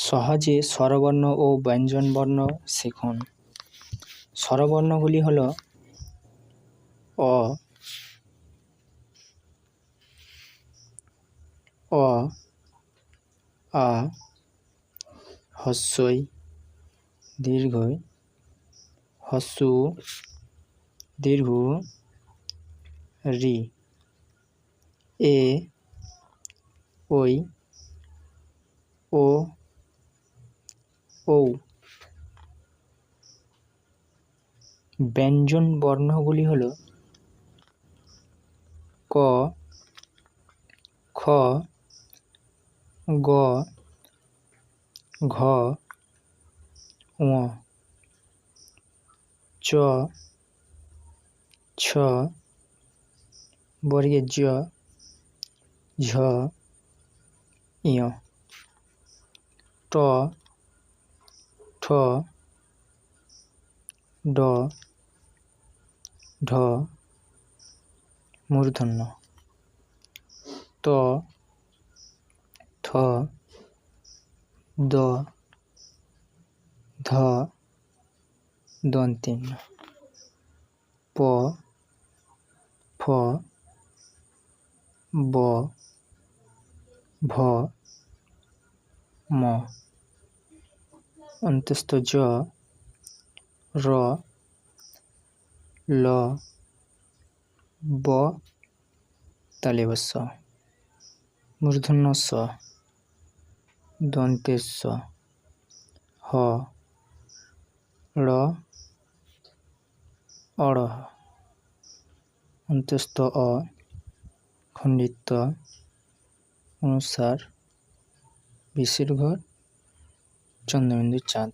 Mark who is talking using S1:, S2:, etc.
S1: সহজে স্বরবর্ণ ও ব্যঞ্জনবর্ণ শিখুন। স্বরবর্ণগুলি হল অ, অ, আ, হস্যই দীর্ঘই, হস্যু দীর্ঘ, রি, এ, ওই, ও, ঔ। ব্যঞ্জন বর্ণগুলি হল ক, খ, গ, ঘ, ঙ, চ, ছ, বর্গের জ, ঝ, ঞ, ট, ঠ, ড, ঢ, মূর্ধন্য, ত, থ, দ, ধ, দন্ত্যন্য, প, ফ, ব, ভ, ম, অন্তস্থ জ, র, ল, ব, তালব্য শ, মূর্ধন্য ষ, দন্তের স, হ, ড়, অড়হ, অন্তস্থ অ, খণ্ডিত ত, অনুসার, বিসর্গ, চন্দ্রবিন্দু চাঁদ।